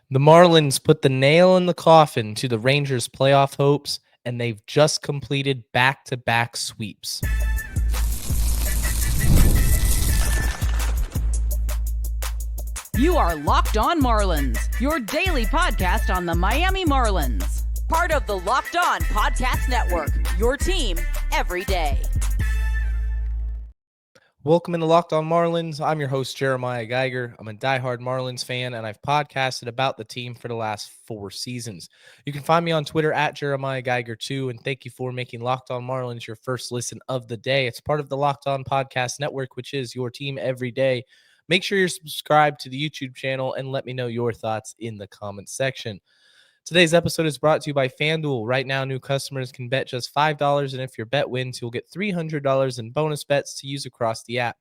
The Marlins put the nail in the coffin to the Rangers' playoff hopes, and they've just completed back-to-back sweeps. You are Locked On Marlins, your daily podcast on the Miami Marlins. Part of the Locked On Podcast Network, your team every day. Welcome into Locked On Marlins. I'm your host, Jeremiah Geiger. I'm a diehard Marlins fan, and I've podcasted about the team for the last 4 seasons. You can find me on Twitter at Jeremiah Geiger2, and thank you for making Locked On Marlins your first listen of the day. It's part of the Locked On Podcast Network, which is your team every day. Make sure you're subscribed to the YouTube channel and let me know your thoughts in the comments section. Today's episode is brought to you by FanDuel. Right now, new customers can bet just $5, and if your bet wins, you'll get $300 in bonus bets to use across the app.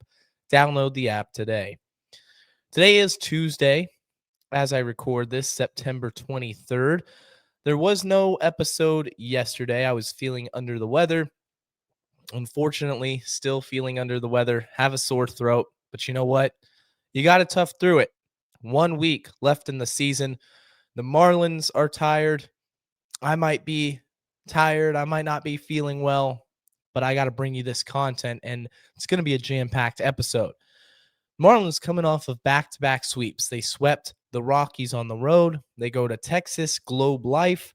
Download the app today. Today is Tuesday, as I record this, September 23rd. There was no episode yesterday. I was feeling under the weather. Unfortunately, still feeling under the weather. Have a sore throat, but you know what? You got to tough through it. 1 week left in the season. The Marlins are tired. I might be tired. I might not be feeling well, but I got to bring you this content, and it's going to be a jam-packed episode. Marlins coming off of back-to-back sweeps. They swept the Rockies on the road. They go to Texas, Globe Life,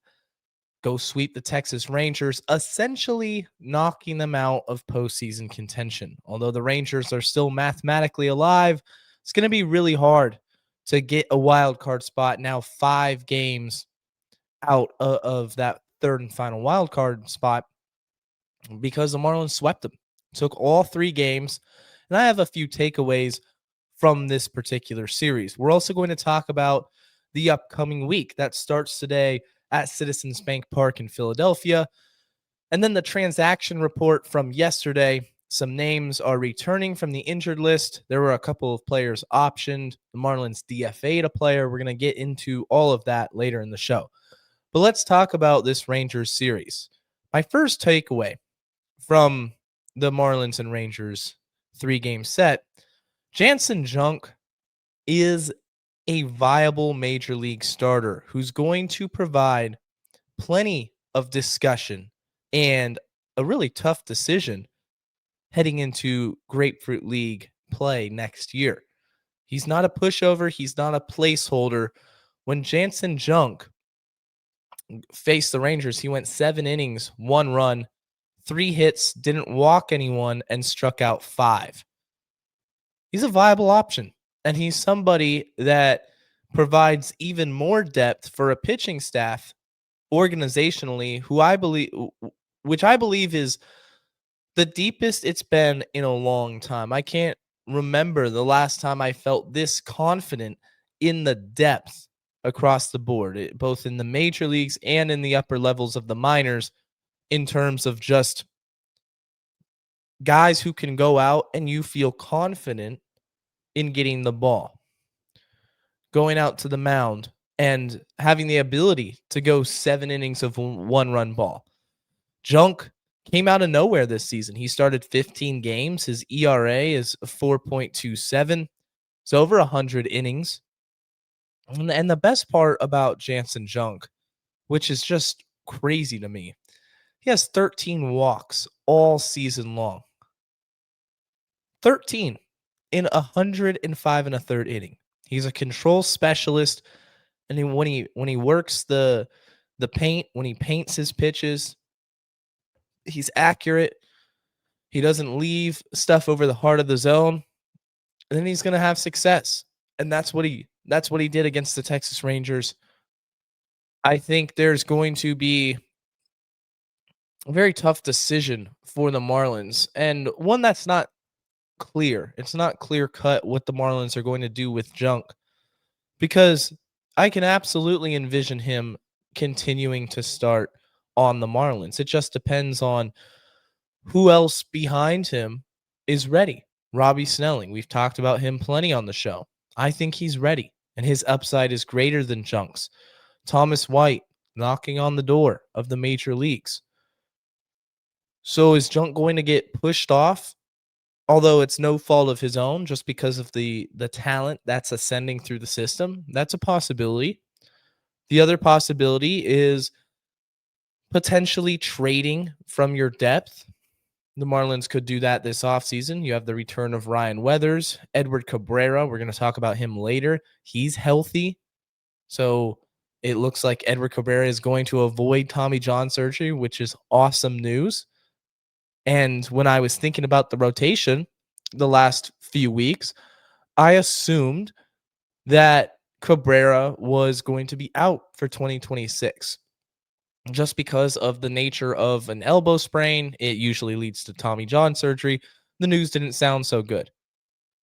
go sweep the Texas Rangers, essentially knocking them out of postseason contention. Although the Rangers are still mathematically alive, it's going to be really hard to get a wild card spot now 5 games out of that third and final wild card spot because the Marlins swept them. Took all 3 games, and I have a few takeaways from this particular series. We're also going to talk about the upcoming week that starts today at Citizens Bank Park in Philadelphia, and then the transaction report from yesterday. Some names are returning from the injured list. There were a couple of players optioned. The Marlins DFA'd a player. We're going to get into all of that later in the show. But let's talk about this Rangers series. My first takeaway from the Marlins and Rangers 3-game set, Jansen Junk is a viable major league starter who's going to provide plenty of discussion and a really tough decision heading into Grapefruit League play next year. He's not a pushover. He's not a placeholder. When Jansen Junk faced the Rangers, he went 7 innings, 1 run, 3 hits, didn't walk anyone, and struck out 5. He's a viable option, and he's somebody that provides even more depth for a pitching staff organizationally, which I believe is the deepest it's been in a long time. I can't remember the last time I felt this confident in the depth across the board, both in the major leagues and in the upper levels of the minors, in terms of just guys who can go out and you feel confident in getting the ball, going out to the mound and having the ability to go 7 innings of 1-run ball. Junk came out of nowhere this season. He started 15 games. His ERA is 4.27. It's over 100 innings. And the best part about Jansen Junk, which is just crazy to me, he has 13 walks all season long. 13 in 105 and a third inning. He's a control specialist, and when he works the paint, when he paints his pitches, he's accurate. He doesn't leave stuff over the heart of the zone. And then he's going to have success. And that's what he did against the Texas Rangers. I think there's going to be a very tough decision for the Marlins, and one that's not clear. It's not clear cut what the Marlins are going to do with Junk, because I can absolutely envision him continuing to start on the Marlins. It just depends on who else behind him is ready. Robbie Snelling, we've talked about him plenty on the show. I think he's ready, and his upside is greater than Junk's. Thomas White knocking on the door of the major leagues. So is Junk going to get pushed off? Although it's no fault of his own, just because of the talent that's ascending through the system. That's a possibility. The other possibility is potentially trading from your depth. The Marlins could do that this offseason. You have the return of Ryan Weathers, Edward Cabrera. We're going to talk about him later. He's healthy. So it looks like Edward Cabrera is going to avoid Tommy John surgery, which is awesome news. And when I was thinking about the rotation the last few weeks, I assumed that Cabrera was going to be out for 2026. Just because of the nature of an elbow sprain, it usually leads to Tommy John surgery. The news didn't sound so good.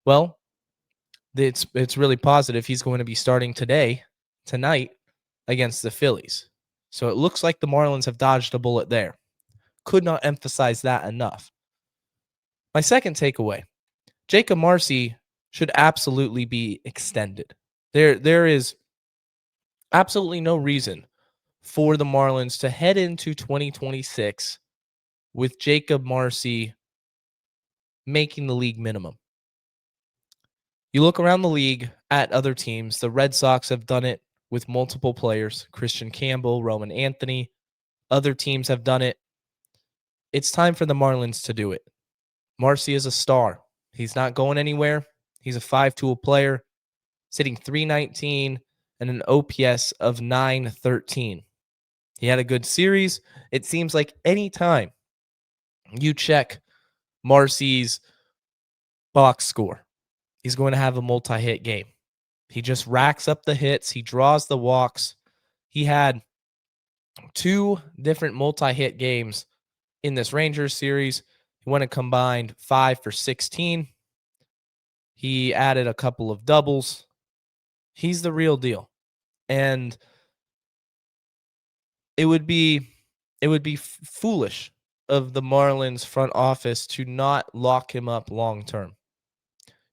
Well, it's really positive. He's going to be starting tonight, against the Phillies. So it looks like the Marlins have dodged a bullet there. Could not emphasize that enough. My second takeaway, Jacob Marcy should absolutely be extended. There is absolutely no reason for the Marlins to head into 2026 with Jacob Marcy making the league minimum. You look around the league at other teams. The Red Sox have done it with multiple players, Christian Campbell, Roman Anthony. Other teams have done it. It's time for the Marlins to do it. Marcy is a star. He's not going anywhere. He's a 5-tool player, sitting .319 and an OPS of .913. He had a good series. It seems like any time you check Marcy's box score, he's going to have a multi-hit game. He just racks up the hits. He draws the walks. He had 2 different multi-hit games in this Rangers series. He went a combined 5 for 16. He added a couple of doubles. He's the real deal. And it would be foolish of the Marlins front office to not lock him up long term.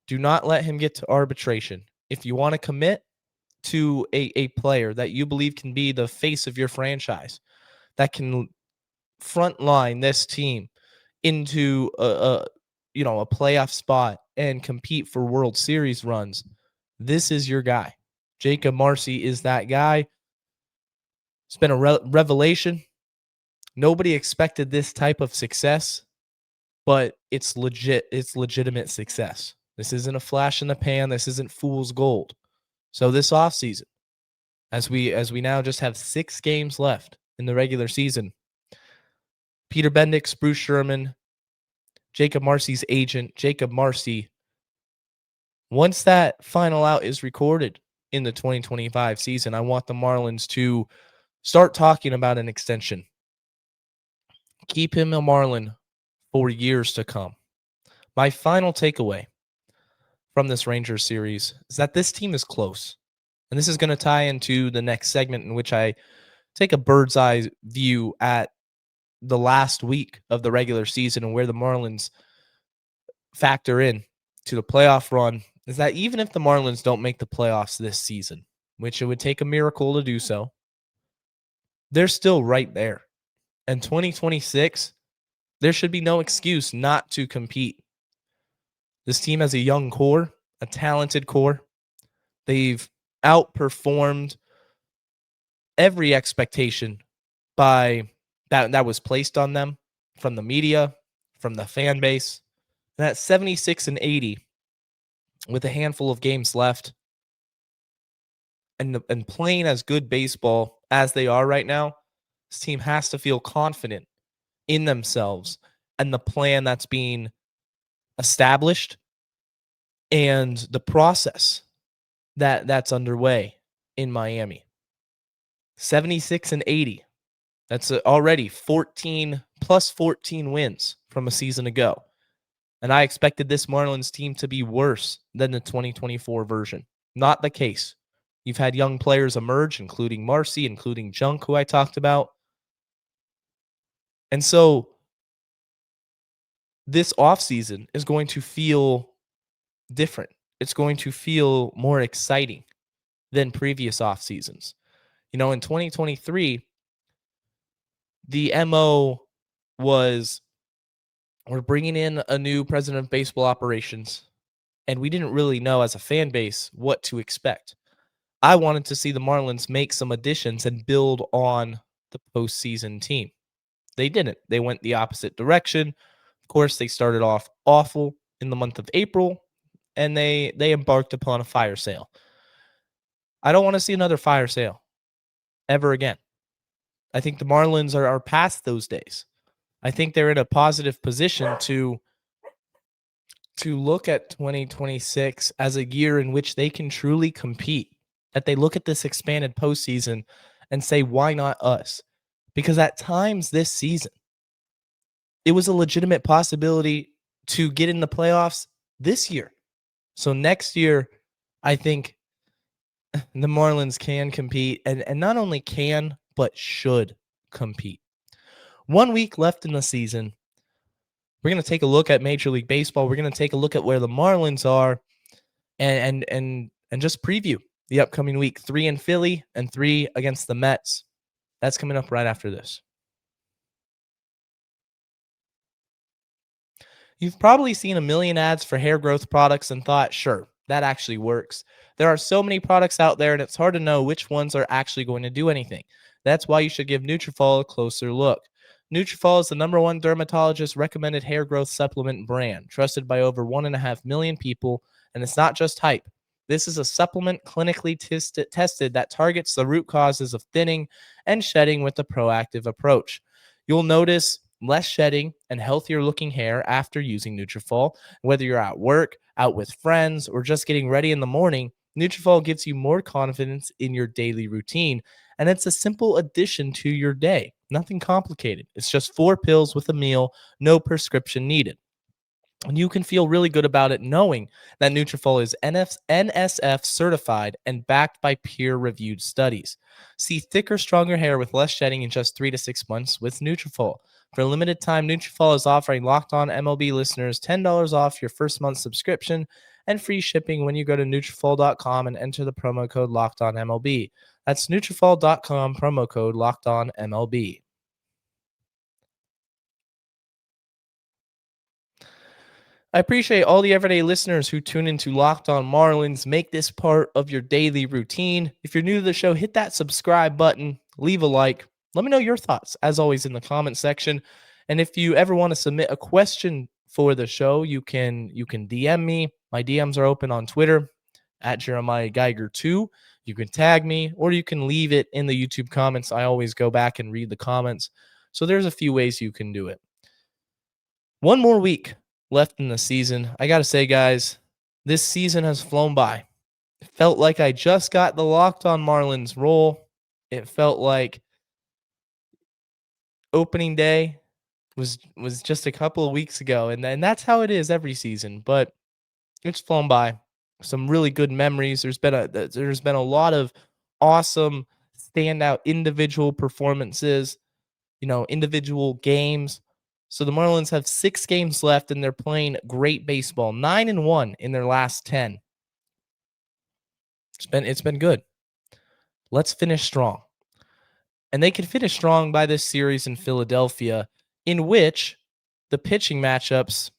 Do not let him get to arbitration. If you want to commit to a player that you believe can be the face of your franchise, that can frontline this team into a playoff spot and compete for World Series runs, this is your guy. Jacob Marcy is that guy. It's been a revelation. Nobody expected this type of success, but it's legit. It's legitimate success. This isn't a flash in the pan. This isn't fool's gold. So this offseason, as we now just have 6 games left in the regular season, Peter Bendix, Bruce Sherman, Jacob Marcy's agent, Jacob Marcy, once that final out is recorded in the 2025 season, I want the Marlins to start talking about an extension. Keep him a Marlin for years to come. My final takeaway from this Rangers series is that this team is close. And this is going to tie into the next segment in which I take a bird's eye view at the last week of the regular season and where the Marlins factor in to the playoff run. Is that even if the Marlins don't make the playoffs this season, which it would take a miracle to do so, they're still right there. And 2026, there should be no excuse not to compete. This team has a young core, a talented core. They've outperformed every expectation by that was placed on them from the media, from the fan base. And at 76-80, with a handful of games left, and playing as good baseball as they are right now, this team has to feel confident in themselves and the plan that's being established and the process that's underway in Miami. 76-80. That's already 14 wins from a season ago. And I expected this Marlins team to be worse than the 2024 version. Not the case. You've had young players emerge, including Marcy, including Junk, who I talked about. And so this offseason is going to feel different. It's going to feel more exciting than previous off seasons. In 2023, the MO was we're bringing in a new president of baseball operations, and we didn't really know as a fan base what to expect. I wanted to see the Marlins make some additions and build on the postseason team. They didn't. They went the opposite direction. Of course, they started off awful in the month of April, and they embarked upon a fire sale. I don't want to see another fire sale ever again. I think the Marlins are past those days. I think they're in a positive position to look at 2026 as a year in which they can truly compete. That they look at this expanded postseason and say, why not us? Because at times this season, it was a legitimate possibility to get in the playoffs this year. So next year, I think the Marlins can compete, and not only can, but should compete. 1 week left in the season. We're going to take a look at Major League Baseball. We're going to take a look at where the Marlins are and just preview the upcoming week. 3 in Philly and 3 against the Mets. That's coming up right after this. You've probably seen a million ads for hair growth products and thought, sure, that actually works. There are so many products out there, and it's hard to know which ones are actually going to do anything. That's why you should give Nutrafol a closer look. Nutrafol is the #1 dermatologist recommended hair growth supplement brand, trusted by over 1.5 million people, and it's not just hype. This is a supplement clinically tested that targets the root causes of thinning and shedding with a proactive approach. You'll notice less shedding and healthier looking hair after using Nutrafol. Whether you're at work, out with friends, or just getting ready in the morning, Nutrafol gives you more confidence in your daily routine. And it's a simple addition to your day. Nothing complicated. It's just 4 pills with a meal, no prescription needed. And you can feel really good about it knowing that Nutrafol is NSF certified and backed by peer-reviewed studies. See thicker, stronger hair with less shedding in just 3 to 6 months with Nutrafol. For a limited time, Nutrafol is offering Locked On MLB listeners $10 off your first month subscription and free shipping when you go to Nutrafol.com and enter the promo code Locked On MLB. That's Nutrafol.com, promo code Locked On MLB. I appreciate all the everyday listeners who tune into Locked On Marlins. Make this part of your daily routine. If you're new to the show, hit that subscribe button, leave a like. Let me know your thoughts, as always, in the comment section. And if you ever want to submit a question for the show, you can DM me. My DMs are open on Twitter at Jeremiah Geiger 2. You can tag me, or you can leave it in the YouTube comments. I always go back and read the comments. So there's a few ways you can do it. One more week left in the season. I got to say, guys, this season has flown by. It felt like I just got the Locked On Marlins role. It felt like opening day was just a couple of weeks ago, and that's how it is every season. But it's flown by. Some really good memories. There's been a lot of awesome standout individual performances, individual games. So the Marlins have 6 games left, and they're playing great baseball. 9-1 in their last 10. It's been good. Let's finish strong. And they can finish strong by this series in Philadelphia, in which the pitching matchups,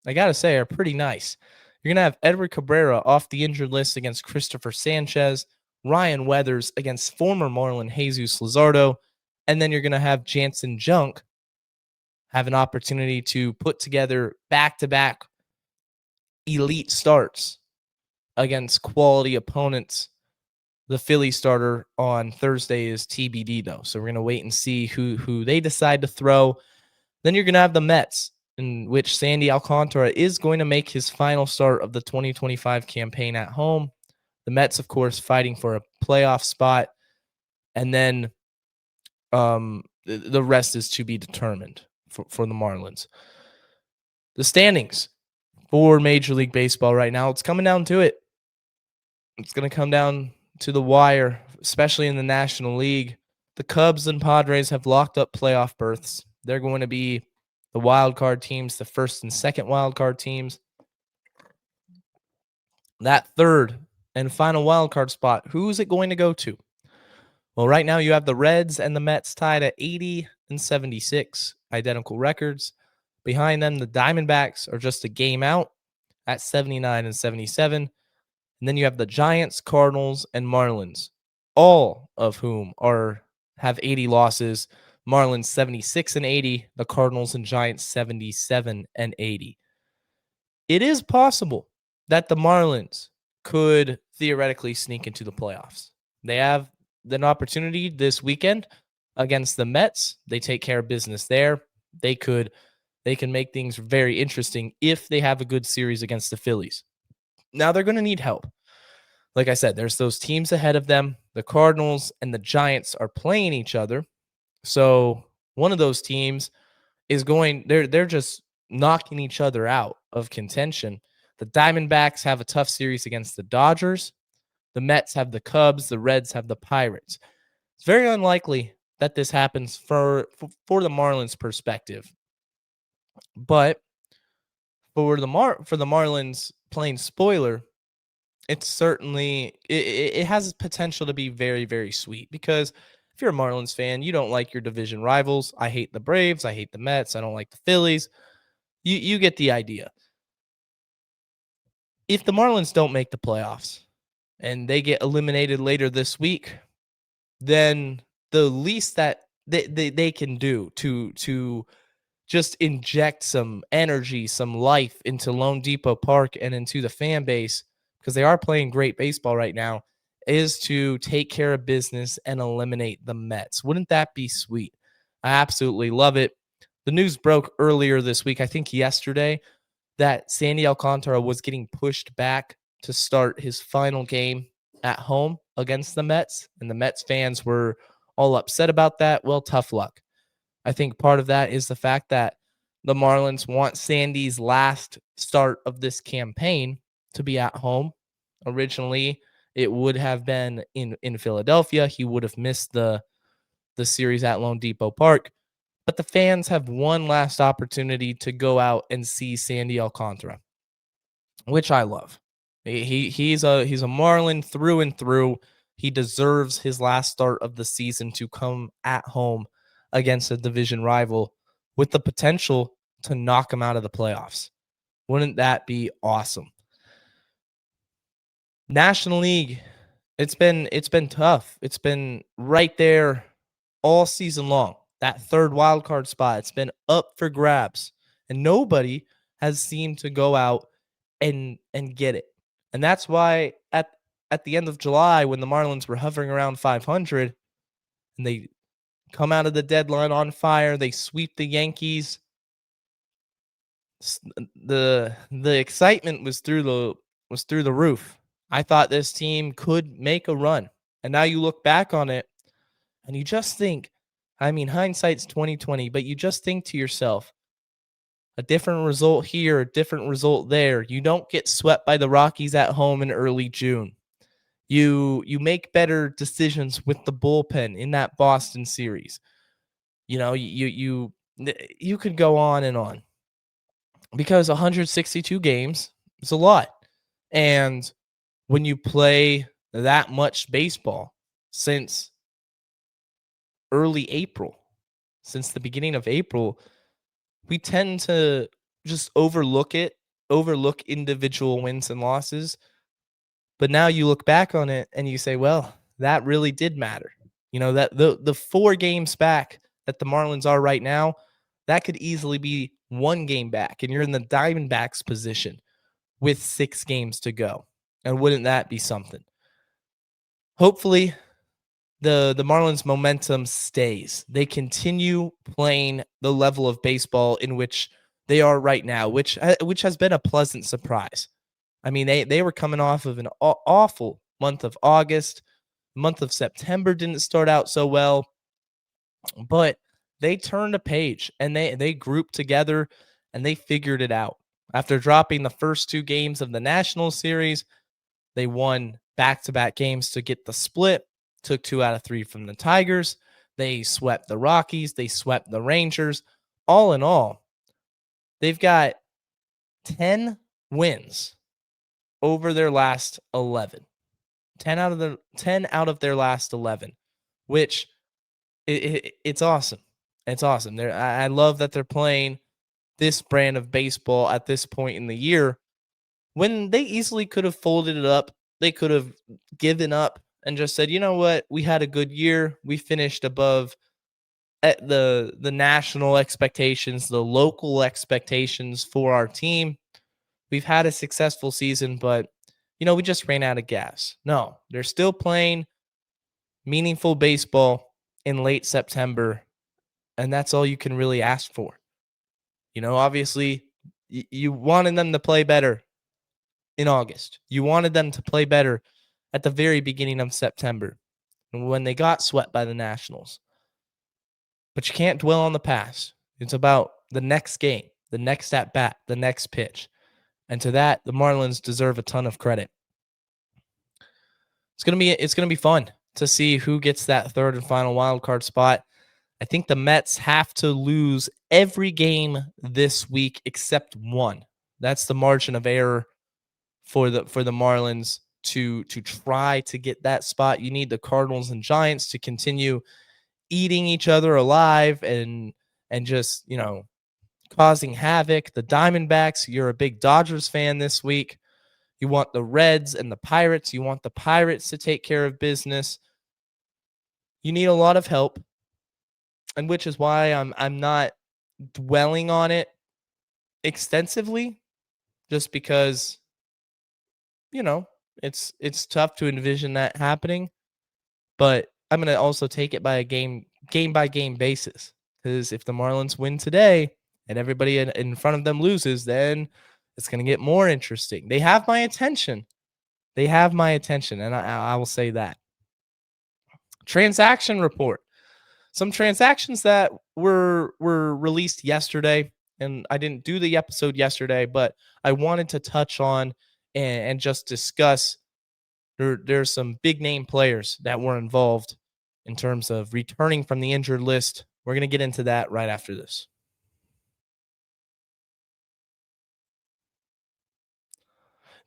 I got to say, are pretty nice. You're going to have Edward Cabrera off the injured list against Christopher Sanchez, Ryan Weathers against former Marlin Jesus Luzardo, and then you're going to have Jansen Junk have an opportunity to put together back-to-back elite starts against quality opponents. The Philly starter on Thursday is TBD, though, so we're going to wait and see who they decide to throw. Then you're going to have the Mets, in which Sandy Alcantara is going to make his final start of the 2025 campaign at home. The Mets, of course, fighting for a playoff spot, and then the rest is to be determined for the Marlins. The standings for Major League Baseball right now, it's coming down to it. It's going to come down to the wire, especially in the National League. The Cubs and Padres have locked up playoff berths. They're going to be the wild card teams, the first and second wild card teams. That third and final wild card spot, who's it going to go to? Well, right now you have the Reds and the Mets tied at 80 and 76, identical records. Behind them, the Diamondbacks are just a game out at 79 and 77. And then you have the Giants, Cardinals, and Marlins, all of whom have 80 losses. Marlins 76 and 80, the Cardinals and Giants 77 and 80. It is possible that the Marlins could theoretically sneak into the playoffs. They have an opportunity this weekend against the Mets. They take care of business there. They can make things very interesting if they have a good series against the Phillies. Now they're going to need help. Like I said, there's those teams ahead of them. The Cardinals and the Giants are playing each other. So one of those teams is they're just knocking each other out of contention. The Diamondbacks have a tough series against the Dodgers. The Mets have the Cubs. The Reds have the Pirates. It's very unlikely that this happens for the Marlins perspective. But for the Marlins playing spoiler, it's certainly it has potential to be very, very sweet, because if you're a Marlins fan, you don't like your division rivals. I hate the Braves. I hate the Mets. I don't like the Phillies. You get the idea. If the Marlins don't make the playoffs and they get eliminated later this week, then the least that they can do to just inject some energy, some life into Lone Depot Park and into the fan base, because they are playing great baseball right now, is to take care of business and eliminate the Mets. Wouldn't that be sweet? I absolutely love it. The news broke earlier this week, I think yesterday, that Sandy Alcantara was getting pushed back to start his final game at home against the Mets, and the Mets fans were all upset about that. Well, tough luck. I think part of that is the fact that the Marlins want Sandy's last start of this campaign to be at home. Originally, it would have been in Philadelphia. He would have missed the series at Lone Depot Park. But the fans have one last opportunity to go out and see Sandy Alcantara, which I love. He's a Marlin through and through. He deserves his last start of the season to come at home against a division rival with the potential to knock him out of the playoffs. Wouldn't that be awesome? National League, it's been tough. It's been right there all season long. That third wild card spot, it's been up for grabs, and nobody has seemed to go out and get it. And that's why at the end of July, when the Marlins were hovering around 500 and they come out of the deadline on fire, they sweep the Yankees, the excitement was through the roof. I thought this team could make a run. And now you look back on it and you just think, I mean, hindsight's 2020, but you just think to yourself, a different result here, a different result there. You don't get swept by the Rockies at home in early June. You make better decisions with the bullpen in that Boston series. You know, you could go on and on, because 162 games is a lot. And when you play that much baseball since early April, since the beginning of April, we tend to just overlook individual wins and losses. But now you look back on it and you say, well, that really did matter. You know, that the 4 games back that the Marlins are right now, that could easily be 1 game back, and you're in the Diamondbacks position with 6 games to go. And wouldn't that be something? Hopefully, the Marlins momentum stays. They continue playing the level of baseball in which they are right now, which has been a pleasant surprise. I mean, they were coming off of an awful month of August. Month of September didn't start out so well, but they turned a page and they grouped together and they figured it out. After dropping the first 2 games of the National Series, they won back-to-back games to get the split, took 2 out of 3 from the Tigers. They swept the Rockies. They swept the Rangers. All in all, they've got 10 wins over their last 11. 10 out of their last 11, which it's awesome. It's awesome. I love that they're playing this brand of baseball at this point in the year, when they easily could have folded it up they could have given up and just said, you know what, we had a good year. We finished above at the national expectations, the local expectations for our team. We've had a successful season, but we just ran out of gas. No, they're still playing meaningful baseball in late September, and that's all you can really ask for. Obviously, you wanted them to play better in August. You wanted them to play better at the very beginning of September when they got swept by the Nationals. But you can't dwell on the past. It's about the next game, the next at bat, the next pitch. And to that, the Marlins deserve a ton of credit. It's gonna be fun to see who gets that third and final wild card spot. I think the Mets have to lose every game this week except one. That's the margin of error for the Marlins to try to get that spot. You need the Cardinals and Giants to continue eating each other alive and just causing havoc. The Diamondbacks, you're a big Dodgers fan this week. You want the Reds and the Pirates. You want the Pirates to take care of business. You need a lot of help, and which is why I'm not dwelling on it extensively, just because it's tough to envision that happening. But I'm going to also take it by a game by game basis, because if the Marlins win today and everybody in front of them loses, then it's going to get more interesting. They have my attention. And I will say that. Transaction report. Some transactions that were released yesterday, and I didn't do the episode yesterday, but I wanted to touch on and just discuss. There's some big name players that were involved in terms of returning from the injured list. We're going to get into that right after this.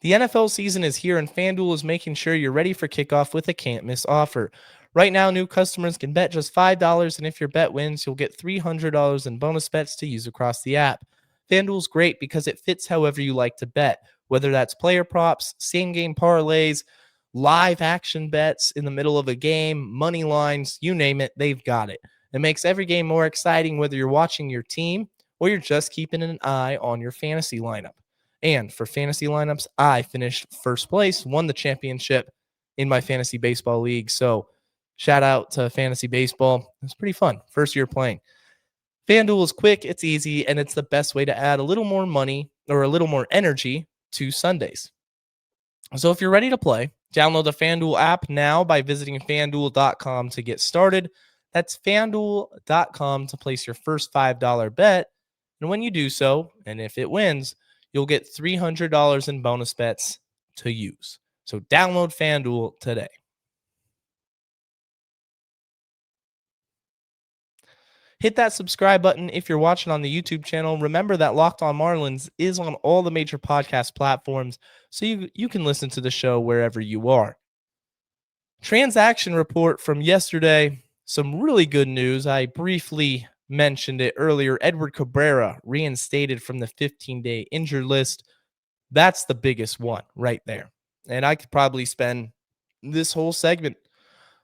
The NFL season is here, and FanDuel is making sure you're ready for kickoff with a can't-miss offer. Right now, new customers can bet just $5, and if your bet wins, you'll get $300 in bonus bets to use across the app. FanDuel's great because it fits however you like to bet, whether that's player props, same-game parlays, live action bets in the middle of a game, money lines, you name it, they've got it. It makes every game more exciting whether you're watching your team or you're just keeping an eye on your fantasy lineup. And for fantasy lineups, I finished first place, won the championship in my fantasy baseball league. So shout out to fantasy baseball. It was pretty fun. First year playing. FanDuel is quick, it's easy, and it's the best way to add a little more money or a little more energy to Sundays. So if you're ready to play, download the FanDuel app now by visiting FanDuel.com to get started. That's FanDuel.com to place your first $5 bet. And when you do so, and if it wins, you'll get $300 in bonus bets to use. So download FanDuel today. Hit that subscribe button if you're watching on the YouTube channel. Remember that Locked On Marlins is on all the major podcast platforms, so you can listen to the show wherever you are. Transaction report from yesterday. Some really good news. I briefly mentioned it earlier. Edward Cabrera reinstated from the 15-day injured list. That's the biggest one right there. And I could probably spend this whole segment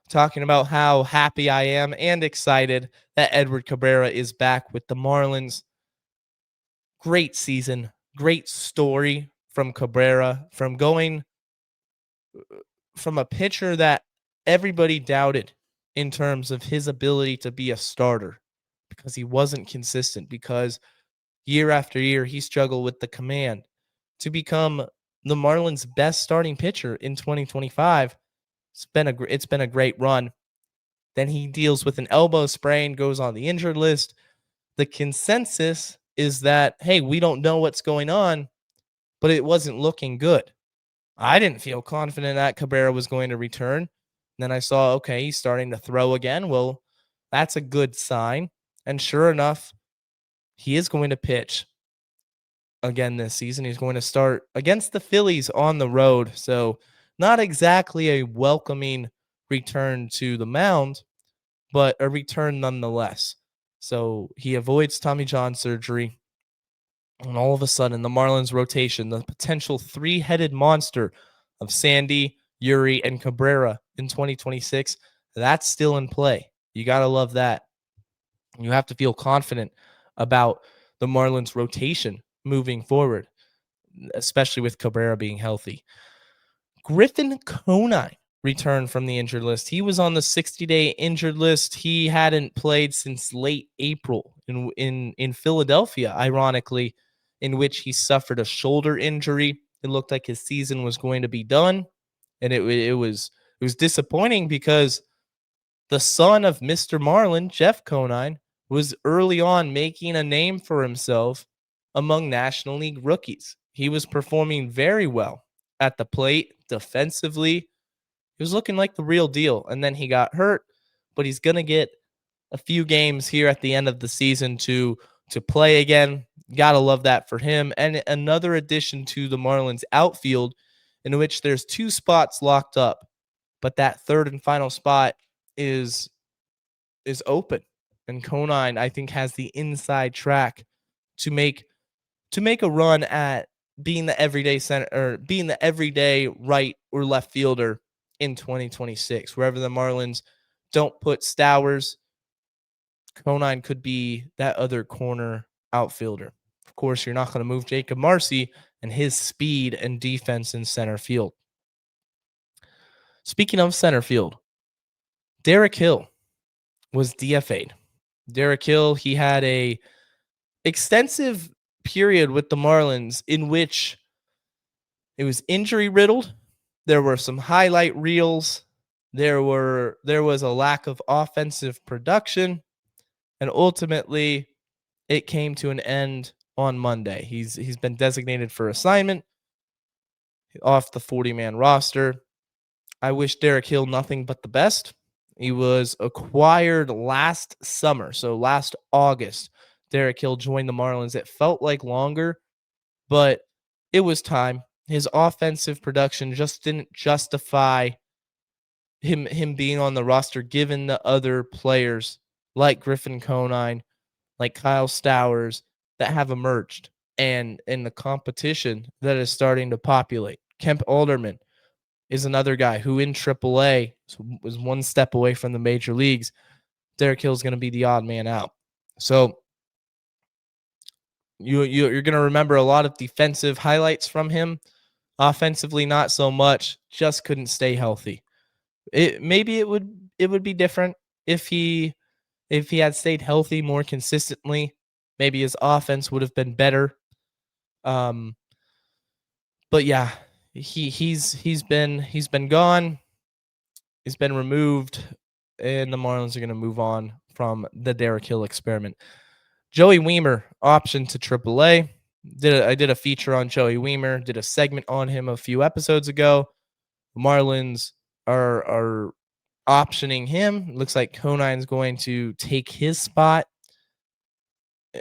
talking about how happy I am and excited that Edward Cabrera is back with the Marlins. Great season, great story from Cabrera, from going from a pitcher that everybody doubted in terms of his ability to be a starter because he wasn't consistent, because year after year he struggled with the command, to become the Marlins' best starting pitcher in 2025. It's been a great run. Then he deals with an elbow sprain, goes on the injured list. The consensus is that, hey, we don't know what's going on, but it wasn't looking good. I didn't feel confident that Cabrera was going to return. Then I saw, okay, he's starting to throw again. Well, that's a good sign. And sure enough, he is going to pitch again this season. He's going to start against the Phillies on the road. So not exactly a welcoming return to the mound, but a return nonetheless. So he avoids Tommy John surgery. And all of a sudden, the Marlins rotation, the potential three-headed monster of Sandy, Yuri, and Cabrera in 2026, that's still in play. You got to love that. You have to feel confident about the Marlins rotation moving forward, especially with Cabrera being healthy. Griffin Conine returned from the injured list. He was on the 60-day injured list. He hadn't played since late April in Philadelphia, ironically, in which he suffered a shoulder injury. It looked like his season was going to be done, and it was disappointing because the son of Mr. Marlin, Jeff Conine, was early on making a name for himself among National League rookies. He was performing very well at the plate defensively. He was looking like the real deal. And then he got hurt, but he's going to get a few games here at the end of the season to play again. Got to love that for him. And another addition to the Marlins outfield in which there's 2 spots locked up, but that third and final spot is open. And Conine, I think, has the inside track to make a run at being the everyday center or being the everyday right or left fielder in 2026. Wherever the Marlins don't put Stowers, Conine could be that other corner outfielder. Of course, you're not going to move Jacob Marcy and his speed and defense in center field. Speaking of center field, Derek Hill was DFA'd. Derek Hill, he had a extensive period with the Marlins in which it was injury riddled. There were some highlight reels. There was a lack of offensive production, and ultimately it came to an end on Monday. He's been designated for assignment off the 40-man roster. I wish Derek Hill nothing but the best. He was acquired last summer, so last August. Derek Hill joined the Marlins. It felt like longer, but it was time. His offensive production just didn't justify him being on the roster, given the other players like Griffin Conine, like Kyle Stowers that have emerged, and in the competition that is starting to populate. Kemp Alderman is another guy who in AAA was one step away from the major leagues. Derek Hill is going to be the odd man out. So you're going to remember a lot of defensive highlights from him. Offensively, not so much. Just couldn't stay healthy. Maybe it would be different if he had stayed healthy more consistently. Maybe his offense would have been better. But yeah, he's been gone. He's been removed, and the Marlins are going to move on from the Derek Hill experiment. Joey Wiemer optioned to AAA. I did a feature on Joey Wiemer. Did a segment on him a few episodes ago. The Marlins are optioning him. It looks like Conine's going to take his spot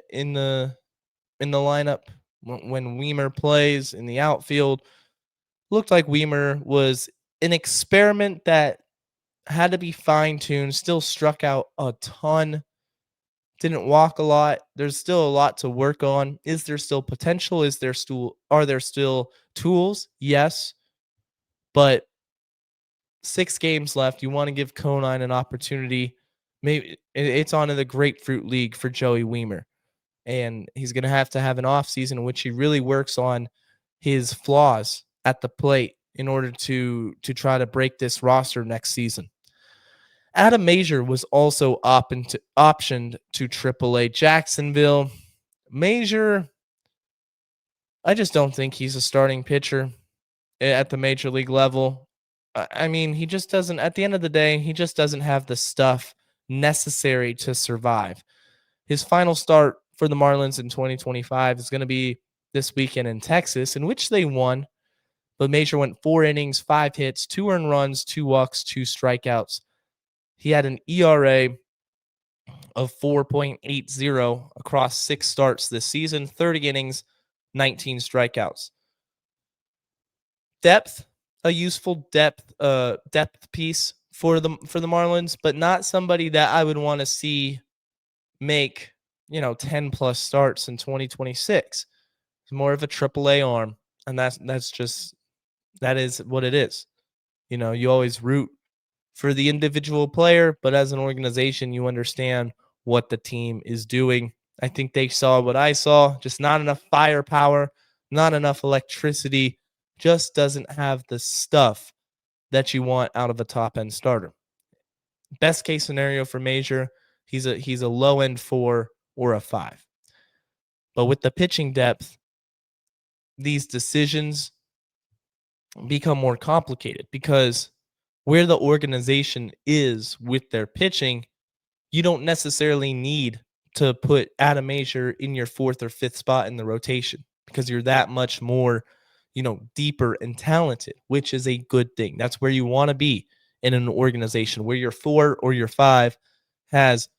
in the lineup when Wiemer plays in the outfield. Looked like Wiemer was an experiment that had to be fine-tuned, still struck out a ton, didn't walk a lot. There's still a lot to work on. Is there still potential? Are there still tools? Yes. But 6 games left. You want to give Conine an opportunity. Maybe it's on in the Grapefruit League for Joey Wiemer. And he's going to have an offseason in which he really works on his flaws at the plate in order to try to break this roster next season. Adam Major was also optioned to AAA Jacksonville. Major, I just don't think he's a starting pitcher at the major league level. I mean, he just doesn't, at the end of the day, he just doesn't have the stuff necessary to survive. His final start for the Marlins in 2025 is going to be this weekend in Texas, in which they won. But Major went 4 innings, 5 hits, 2 earned runs, 2 walks, 2 strikeouts. He had an ERA of 4.80 across 6 starts this season, 30 innings, 19 strikeouts. Depth, a useful depth piece for the Marlins, but not somebody that I would want to see make 10 plus starts in 2026. It's more of a AAA arm, and that's just That is what it is. You always root for the individual player, but as an organization, you understand what the team is doing. I think they saw what I saw, just not enough firepower, not enough electricity, just doesn't have the stuff that you want out of a top-end starter. Best case scenario for Major, he's a low-end 4 or a 5. But with the pitching depth, these decisions become more complicated because where the organization is with their pitching, you don't necessarily need to put Adam Major in your 4th or 5th spot in the rotation because you're that much more, deeper and talented, which is a good thing. That's where you want to be in an organization where your 4 or your 5 has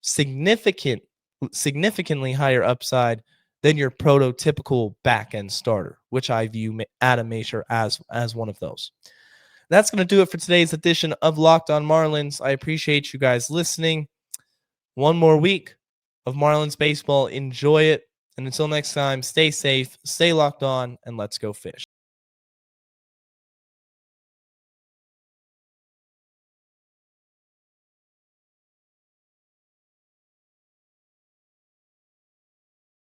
significantly higher upside than your prototypical back-end starter, which I view Adam Major as one of those. That's going to do it for today's edition of Locked On Marlins. I appreciate you guys listening. One more week of Marlins baseball. Enjoy it. And until next time, stay safe, stay locked on, and let's go fish.